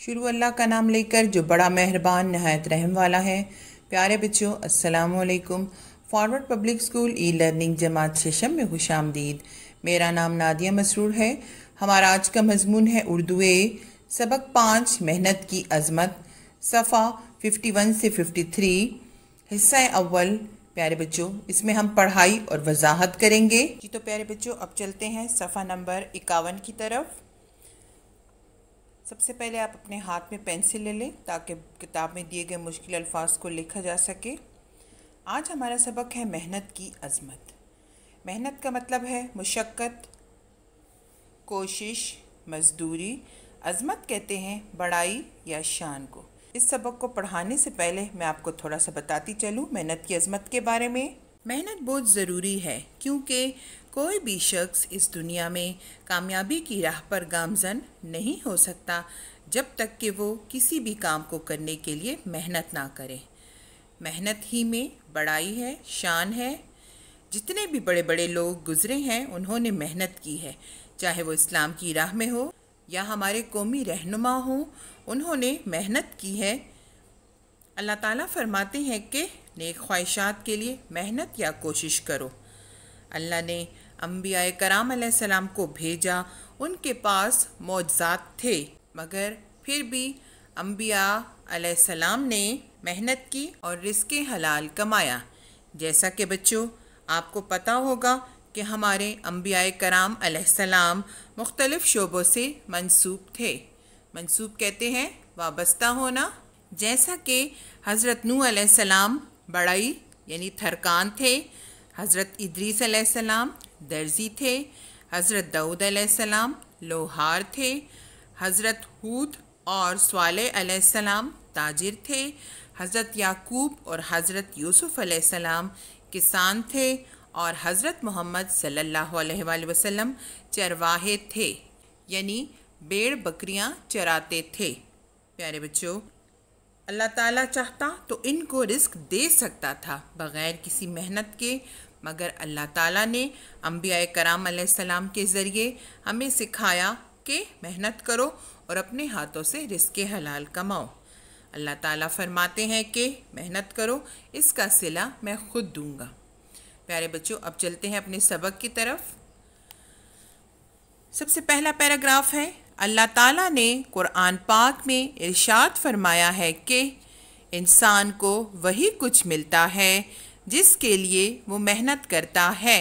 शुरू अल्लाह का नाम लेकर जो बड़ा मेहरबान नहायत रहम वाला है। प्यारे बच्चों, अस्सलाम वालेकुम। Forward public school e learning जमात शेशम में खुश आमदीद। मेरा नाम नादिया मसरूर है। हमारा आज का मजमून है उर्दू ए सबक 5 मेहनत की अजमत, सफ़ा 51 से 53, हिस्सा अव्वल। प्यारे बच्चों, इसमें हम पढ़ाई और वजाहत करेंगे। जी तो प्यारे बच्चों, अब चलते हैं सफ़ा नंबर 51 की तरफ। सबसे पहले आप अपने हाथ में पेंसिल ले लें ताकि किताब में दिए गए मुश्किल अल्फाज को लिखा जा सके। आज हमारा सबक है मेहनत की अजमत। मेहनत का मतलब है मुशक्क़त, कोशिश, मजदूरी। अजमत कहते हैं बड़ाई या शान को। इस सबक को पढ़ाने से पहले मैं आपको थोड़ा सा बताती चलूँ मेहनत की अजमत के बारे में। मेहनत बहुत ज़रूरी है क्योंकि कोई भी शख्स इस दुनिया में कामयाबी की राह पर गामज़न नहीं हो सकता जब तक कि वो किसी भी काम को करने के लिए मेहनत ना करे। मेहनत ही में बड़ाई है, शान है। जितने भी बड़े बड़े लोग गुज़रे हैं उन्होंने मेहनत की है, चाहे वो इस्लाम की राह में हो या हमारे कौमी रहनुमा हो, उन्होंने मेहनत की है। अल्लाह ताला फरमाते हैं कि नेक ख्वाहिशात के लिए मेहनत या कोशिश करो। अल्लाह ने अंबिया कराम अलैहिस्सलाम को भेजा, उनके पास मौजज़ात थे, मगर फिर भी अंबिया अलैहिस्सलाम ने मेहनत की और रिज़्क़ हलाल कमाया। जैसा कि बच्चों आपको पता होगा कि हमारे अंबिया कराम अलैहिस्सलाम मुख्तलिफ़ शोबों से मंसूब थे। मंसूब कहते हैं वाबस्ता होना। जैसा कि हज़रत नूह अलैहिस्सलाम बढ़ई यानी थरकान थे, हज़रत इद्रीस अलैहिस्सलाम दर्जी थे, हज़रत दाऊद अलैहिस्सलाम लोहार थे, हज़रत हूद और स्वालेह अलैहिस्सलाम ताजिर थे, हज़रत याकूब और हज़रत यूसुफ़ अलैहिस्सलाम किसान थे और हज़रत मोहम्मद सल्लल्लाहु अलैहि वसल्लम चरवाहे थे, यानी भेड़ बकरियां चराते थे। प्यारे बच्चों, अल्लाह ताला चाहता तो इनको रिस्क दे सकता था बग़ैर किसी मेहनत के, मगर अल्लाह ताला ने अंबिया कराम अलैहिस्सलाम के ज़रिए हमें सिखाया कि मेहनत करो और अपने हाथों से रिस्क हलाल कमाओ। अल्लाह ताला फरमाते हैं कि मेहनत करो, इसका सिला मैं ख़ुद दूंगा। प्यारे बच्चों, अब चलते हैं अपने सबक की तरफ। सबसे पहला पैराग्राफ है, अल्लाह ताला ने कुरान पाक में इरशाद फरमाया है कि इंसान को वही कुछ मिलता है जिसके लिए वो मेहनत करता है।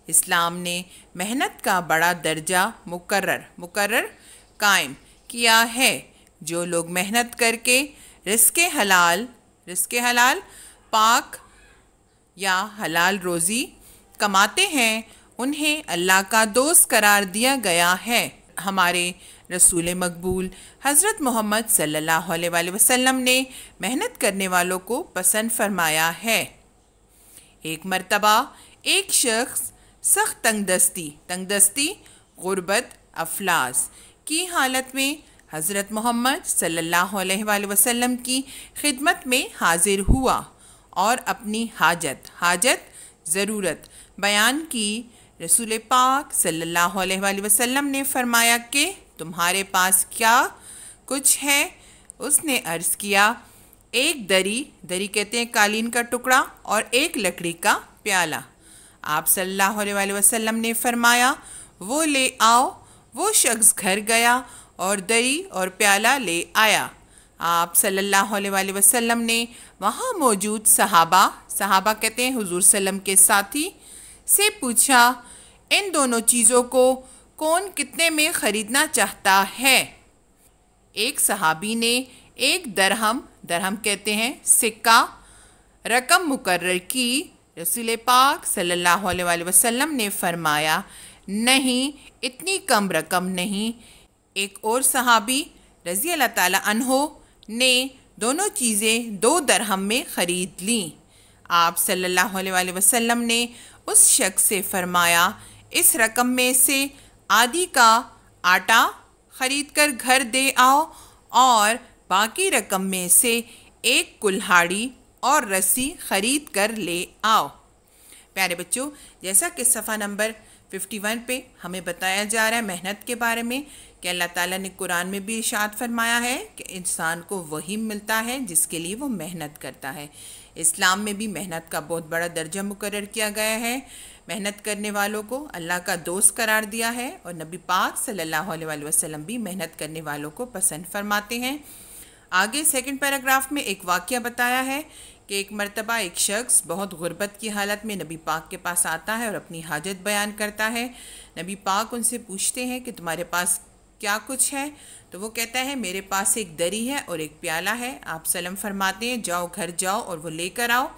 इस्लाम ने मेहनत का बड़ा दर्जा मुकर्रर कायम किया है। जो लोग मेहनत करके रिज़्क़ हलाल पाक या हलाल रोज़ी कमाते हैं उन्हें अल्लाह का दोस्त करार दिया गया है। हमारे रसूल मकबूल हज़रत मोहम्मद सल्लल्लाहु अलैहि वसल्लम ने मेहनत करने वालों को पसंद फरमाया है। एक मर्तबा एक शख्स सख्त तंगदस्ती गुर्बत अफलास की हालत में हज़रत मोहम्मद सल्लल्लाहु अलैहि वसल्लम की खिदमत में हाजिर हुआ और अपनी हाजत ज़रूरत बयान की। रसूल पाक सल्लल्लाहु अलैहि वसल्लम ने फरमाया कि तुम्हारे पास क्या कुछ है? उसने अर्ज़ किया, एक दरी कहते हैं कालीन का टुकड़ा, और एक लकड़ी का प्याला। आप सल्लल्लाहु अलैहि वसल्लम ने फरमाया, वो ले आओ। वो शख्स घर गया और दरी और प्याला ले आया। आप सल्लल्लाहु अलैहि वसल्लम ने वहाँ मौजूद सहाबा कहते हैं हुजूर सल्लम के साथी से पूछा, इन दोनों चीज़ों को कौन कितने में ख़रीदना चाहता है? एक सहाबी ने एक दरहम कहते हैं सिक्का रकम मुकर्रर की। रसूल पाक सल्लल्लाहु अलैहि वसल्लम ने फरमाया, नहीं, इतनी कम रकम नहीं। एक और सहाबी रज़ी अल्लाह ताला अन्हो ने दोनों चीज़ें 2 दरहम में ख़रीद लीं। आप सल्लल्लाहु अलैहि वसल्लम ने उस शख्स से फरमाया, इस रकम में से आधी का आटा ख़रीद कर घर दे आओ और बाकी रकम में से एक कुल्हाड़ी और रस्सी ख़रीद कर ले आओ। प्यारे बच्चों, जैसा कि सफ़ा नंबर 51 पे हमें बताया जा रहा है मेहनत के बारे में कि अल्लाह ताला ने कुरान में भी इरशाद फरमाया है कि इंसान को वही मिलता है जिसके लिए वो मेहनत करता है। इस्लाम में भी मेहनत का बहुत बड़ा दर्जा मुकर्रर किया गया है। मेहनत करने वालों को अल्लाह का दोस्त करार दिया है और नबी पाक सल्लल्लाहु अलैहि वसल्लम भी मेहनत करने वालों को पसंद फरमाते हैं। आगे सेकंड पैराग्राफ में एक वाक़या बताया है कि एक मर्तबा एक शख्स बहुत गुर्बत की हालत में नबी पाक के पास आता है और अपनी हाजत बयान करता है। नबी पाक उनसे पूछते हैं कि तुम्हारे पास क्या कुछ है? तो वो कहता है मेरे पास एक दरी है और एक प्याला है। आप सल्लम फरमाते हैं जाओ घर जाओ और वो लेकर आओ।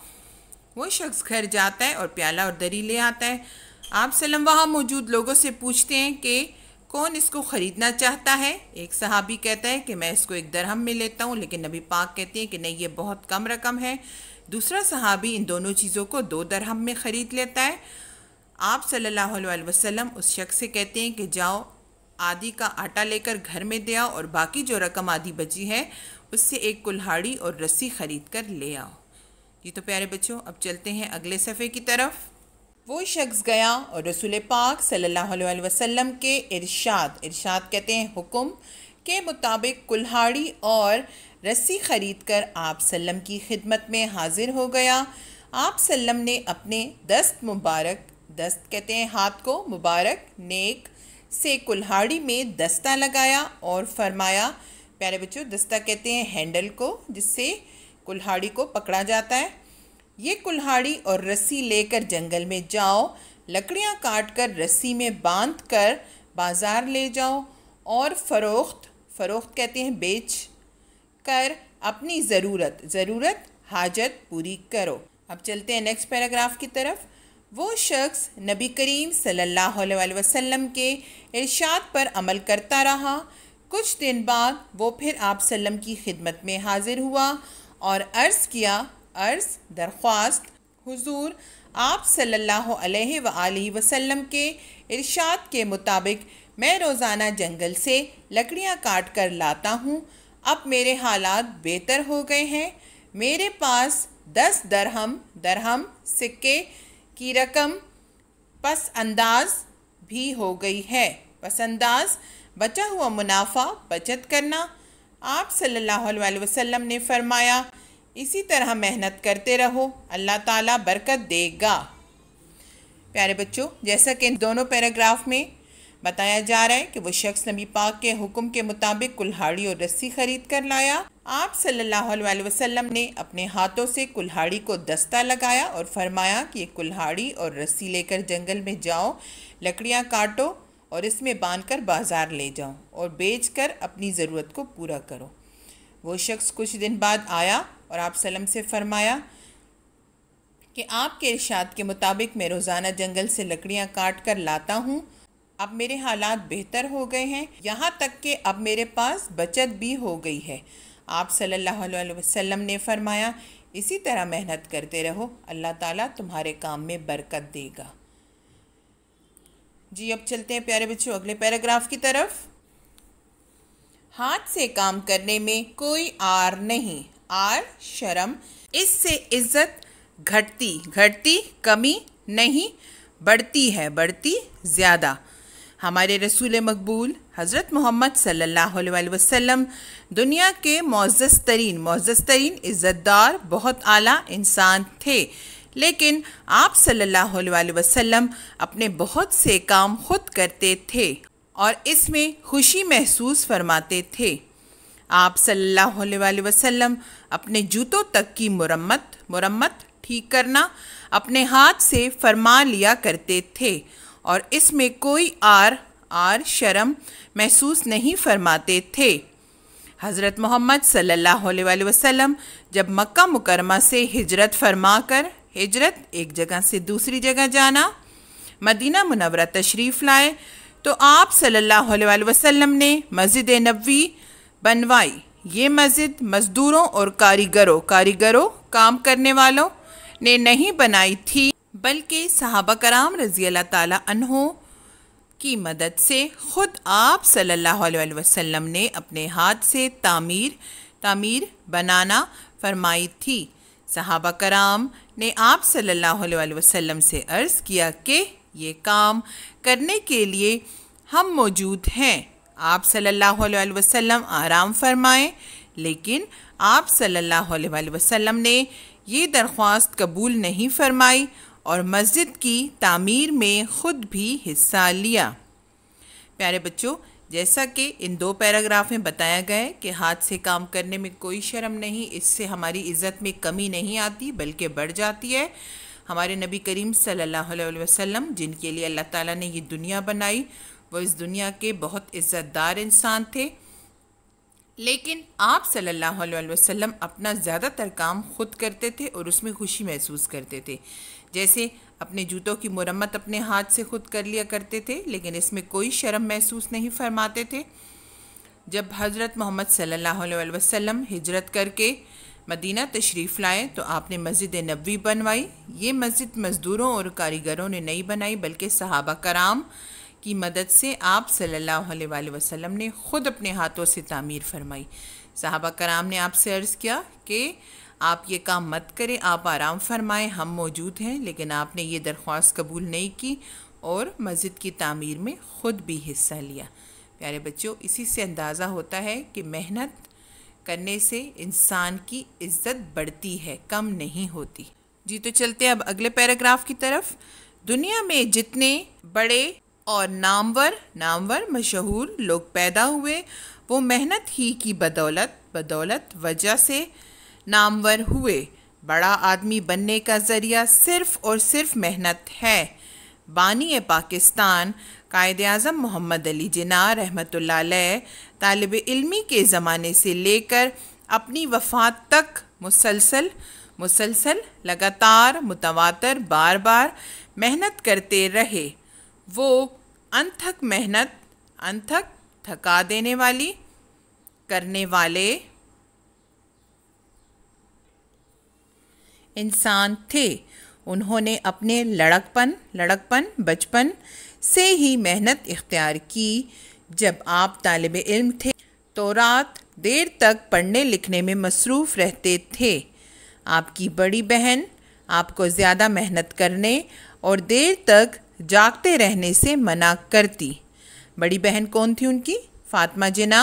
वो शख्स घर जाता है और प्याला और दरी ले आता है। आप सल्लम वहाँ मौजूद लोगों से पूछते हैं कि कौन इसको ख़रीदना चाहता है। एक सहाबी कहता है कि मैं इसको 1 दरहम में लेता हूँ, लेकिन नबी पाक कहते हैं कि नहीं, ये बहुत कम रकम है। दूसरा सहाबी इन दोनों चीज़ों को 2 दरहम में ख़रीद लेता है। आप सल्लल्लाहु अलैहि वसल्लम उस शख्स से कहते हैं कि जाओ आधी का आटा लेकर घर में दे आओ और बाकी जो रकम आधी बची है उससे एक कुल्हाड़ी और रस्सी ख़रीद कर ले आओ। जी तो प्यारे बच्चों, अब चलते हैं अगले सफ़े की तरफ। वो शख्स गया और रसूल पाक सल्लल्लाहु अलैहि वसल्लम के इरशाद कहते हैं हुक्म के मुताबिक कुल्हाड़ी और रस्सी ख़रीद कर आप सल्लम की खिदमत में हाजिर हो गया। आप सल्लम ने अपने दस्त मुबारक, दस्त कहते हैं हाथ को, मुबारक नेक से कुल्हाड़ी में दस्ता लगाया और फरमाया। प्यारे बच्चों, दस्ता कहते हैं हैंडल को जिससे कुल्हाड़ी को पकड़ा जाता है। ये कुल्हाड़ी और रस्सी लेकर जंगल में जाओ, लकड़ियाँ काट कर रस्सी में बांध कर बाज़ार ले जाओ और फ़रोख्त कहते हैं बेच कर अपनी ज़रूरत हाजत पूरी करो। अब चलते हैं नेक्स्ट पैराग्राफ की तरफ। वो शख्स नबी करीम सल्लल्लाहु अलैहि वसल्लम के इरशाद पर अमल करता रहा। कुछ दिन बाद वो फिर आप सल्लम की खिदमत में हाजिर हुआ और दरख्वास्त, हुजूर आप सल्लल्लाहु अलैहि वसल्लम के इरशाद के मुताबिक मैं रोज़ाना जंगल से लकड़ियाँ काट कर लाता हूँ। अब मेरे हालात बेहतर हो गए हैं। मेरे पास 10 दरहम सिक्के की रकम पस अंदाज भी हो गई है। पस अंदाज बचा हुआ मुनाफा बचत करना। आप सल्लल्लाहु अलैहि वसल्लम ने फरमाया इसी तरह मेहनत करते रहो, अल्लाह ताला बरकत देगा। प्यारे बच्चों, जैसा कि इन दोनों पैराग्राफ में बताया जा रहा है कि वो शख्स नबी पाक के हुक्म के मुताबिक कुल्हाड़ी और रस्सी खरीद कर लाया। आप सल्लल्लाहु अलैहि वसल्लम ने अपने हाथों से कुल्हाड़ी को दस्ता लगाया और फरमाया कि ये कुल्हाड़ी और रस्सी लेकर जंगल में जाओ, लकड़ियाँ काटो और इसमें बांधकर बाज़ार ले जाओ और बेचकर अपनी ज़रूरत को पूरा करो। वो शख्स कुछ दिन बाद आया और आप सल्लम से फरमाया कि आपके इरशाद के मुताबिक मैं रोज़ाना जंगल से लकड़ियाँ काट कर लाता हूँ। अब मेरे हालात बेहतर हो गए हैं, यहाँ तक कि अब मेरे पास बचत भी हो गई है। आप सल्लल्लाहु अलैहि वसल्लम ने फरमाया इसी तरह मेहनत करते रहो, अल्लाह ताला तुम्हारे काम में बरकत देगा। जी अब चलते हैं प्यारे बच्चों अगले पैराग्राफ की तरफ। हाथ से काम करने में कोई आर नहीं, आर शर्म, इससे इज्जत घटती कमी नहीं, बढ़ती है बढ़ती ज़्यादा। हमारे रसूल मकबूल हज़रत मोहम्मद सल्लल्लाहु अलैहि वसल्लम दुनिया के मुअज़्ज़ज़ तरीन इज़्ज़तदार बहुत आला इंसान थे, लेकिन आप सल्लल्लाहु अलैहि वसल्लम अपने बहुत से काम खुद करते थे और इसमें खुशी महसूस फरमाते थे। आप सल्लल्लाहु अलैहि वसल्लम अपने जूतों तक की मुरम्मत ठीक करना अपने हाथ से फरमा लिया करते थे और इसमें कोई आर शर्म महसूस नहीं फरमाते थे। हज़रत मोहम्मद सल्लल्लाहु अलैहि वसल्लम जब मक्का मुकरमा से हिजरत फरमाकर, हिजरत एक जगह से दूसरी जगह जाना, मदीना मुनव्वरा तशरीफ़ लाए तो आप सल्लल्लाहु अलैहि वसल्लम ने मस्जिद नबवी बनवाई। ये मस्जिद मज़दूरों और कारीगरों काम करने वालों ने नहीं बनाई थी, बल्कि सहाबा कराम रज़ी अल्लाह ताला अन्हों की मदद से ख़ुद आप सल्लल्लाहु अलैहि वसल्लम ने अपने हाथ से तामीर बनाना फरमाई थी। सहाबा कराम ने आप सल्लल्लाहु अलैहि वसल्लम से अर्ज़ किया कि ये काम करने के लिए हम मौजूद हैं। आप सल्लल्लाहु अलैहि वसल्लम आराम फरमाएं, लेकिन आप सल्लल्लाहु अलैहि वसल्लम ने ये दरख्वास्त कबूल नहीं फरमाई और मस्जिद की तामीर में ख़ुद भी हिस्सा लिया। प्यारे बच्चों, जैसा कि इन 2 पैराग्राफ में बताया गया है कि हाथ से काम करने में कोई शर्म नहीं, इससे हमारी इज़्ज़त में कमी नहीं आती बल्कि बढ़ जाती है। हमारे नबी करीम सल्लल्लाहु अलैहि वसल्लम, जिनके लिए अल्लाह ताला ने ये दुनिया बनाई, वो इस दुनिया के बहुत इज़्ज़तदार इंसान थे, लेकिन आप सल्लल्लाहु अलैहि वसल्लम अपना ज़्यादातर काम ख़ुद करते थे और उसमें खुशी महसूस करते थे। जैसे अपने जूतों की मुरम्मत अपने हाथ से खुद कर लिया करते थे, लेकिन इसमें कोई शर्म महसूस नहीं फरमाते थे। जब हज़रत मोहम्मद सल्लल्लाहु अलैहि वसल्लम हिजरत करके मदीना तशरीफ़ लाए तो आपने मस्जिद नबवी बनवाई। ये मस्जिद मज़दूरों और कारीगरों ने नहीं बनाई, बल्कि सहाबा कराम की मदद से आप सल्लल्लाहु अलैहि वसल्लम ने ख़ुद अपने हाथों से तामीर फरमाई। सहाबा कराम ने आपसे अर्ज़ किया कि आप ये काम मत करें, आप आराम फरमाएं, हम मौजूद हैं, लेकिन आपने ये दरख्वास्त कबूल नहीं की और मस्जिद की तामीर में ख़ुद भी हिस्सा लिया। प्यारे बच्चों, इसी से अंदाज़ा होता है कि मेहनत करने से इंसान की इज़्ज़त बढ़ती है, कम नहीं होती। जी, तो चलते हैं अब अगले पैराग्राफ की तरफ। दुनिया में जितने बड़े और नामवर मशहूर लोग पैदा हुए, वो मेहनत ही की बदौलत वजह से नामवर हुए। बड़ा आदमी बनने का ज़रिया सिर्फ़ और सिर्फ मेहनत है। बानी पाकिस्तान कायद आज़म मोहम्मद अली जिन्ना रहमतुल्लाह अलैह तालिब इल्मी के ज़माने से लेकर अपनी वफ़ात तक मुसलसल लगातार मुतवातर बार बार मेहनत करते रहे। वो अनथक थका देने वाली करने वाले इंसान थे। उन्होंने अपने लड़कपन बचपन से ही मेहनत इख्तियार की। जब आप तालिब इल्म थे तो रात देर तक पढ़ने लिखने में मसरूफ़ रहते थे। आपकी बड़ी बहन आपको ज़्यादा मेहनत करने और देर तक जागते रहने से मना करती। बड़ी बहन कौन थी उनकी? फ़ातिमा जिन्ना।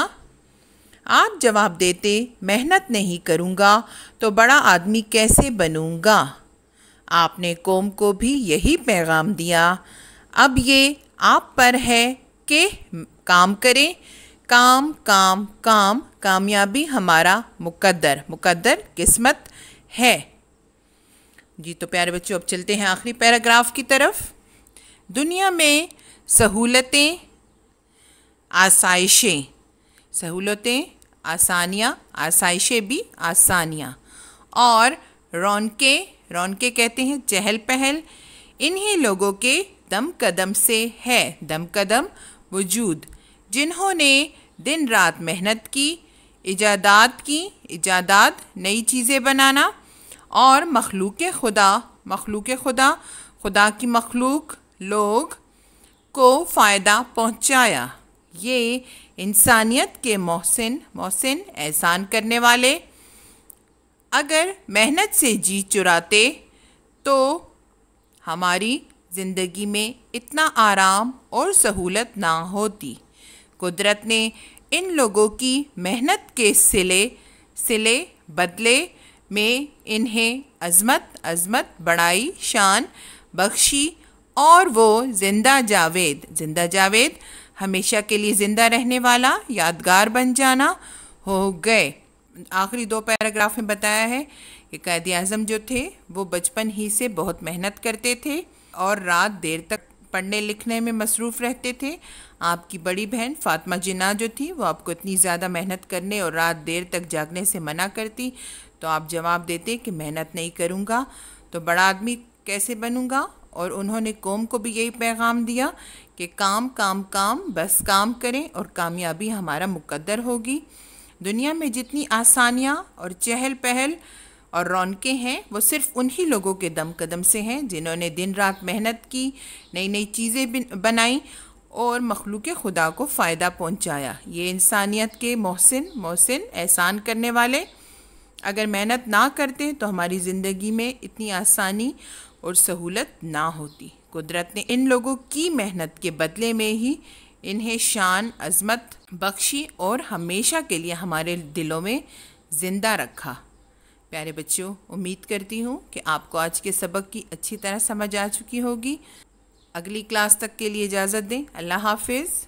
आप जवाब देते, मेहनत नहीं करूँगा तो बड़ा आदमी कैसे बनूँगा। आपने कौम को भी यही पैगाम दिया। अब ये आप पर है कि काम करें, काम, कामयाबी हमारा मुकद्दर किस्मत है। जी, तो प्यारे बच्चों, अब चलते हैं आखिरी पैराग्राफ की तरफ। दुनिया में सहूलतें आसाइशें भी आसानियाँ और रौनके कहते हैं चहल पहल, इन्हीं लोगों के दम कदम से है। दम कदम वजूद, जिन्होंने दिन रात मेहनत की, इजादात नई चीज़ें बनाना और खुदा की मखलूक लोग को फ़ायदा पहुँचाया। ये इंसानियत के मोहसिन एहसान करने वाले अगर मेहनत से जी चुराते तो हमारी ज़िंदगी में इतना आराम और सहूलत ना होती। कुदरत ने इन लोगों की मेहनत के सिले बदले में इन्हें अज़मत बड़ाई शान बख्शी और वो जिंदा जावेद हमेशा के लिए ज़िंदा रहने वाला यादगार बन जाना हो गए। आखिरी 2 पैराग्राफ में बताया है कि कायद आज़म जो थे वो बचपन ही से बहुत मेहनत करते थे और रात देर तक पढ़ने लिखने में मसरूफ़ रहते थे। आपकी बड़ी बहन फ़ातिमा जिन्ना जो थी वो आपको इतनी ज़्यादा मेहनत करने और रात देर तक जागने से मना करती, तो आप जवाब देते कि मेहनत नहीं करूँगा तो बड़ा आदमी कैसे बनूँगा। और उन्होंने कौम को भी यही पैगाम दिया कि काम बस काम करें और कामयाबी हमारा मुकद्दर होगी। दुनिया में जितनी आसानियाँ और चहल पहल और रौनकें हैं वो सिर्फ़ उन्हीं लोगों के दम कदम से हैं जिन्होंने दिन रात मेहनत की, नई चीज़ें बनाई और मखलूक खुदा को फ़ायदा पहुँचाया। ये इंसानियत के मोहसिन एहसान करने वाले अगर मेहनत ना करते तो हमारी ज़िंदगी में इतनी आसानी और सहूलत ना होती। कुदरत ने इन लोगों की मेहनत के बदले में ही इन्हें शान अज़मत बख्शी और हमेशा के लिए हमारे दिलों में ज़िंदा रखा। प्यारे बच्चों, उम्मीद करती हूँ कि आपको आज के सबक की अच्छी तरह समझ आ चुकी होगी। अगली क्लास तक के लिए इजाज़त दें। अल्लाह हाफिज़।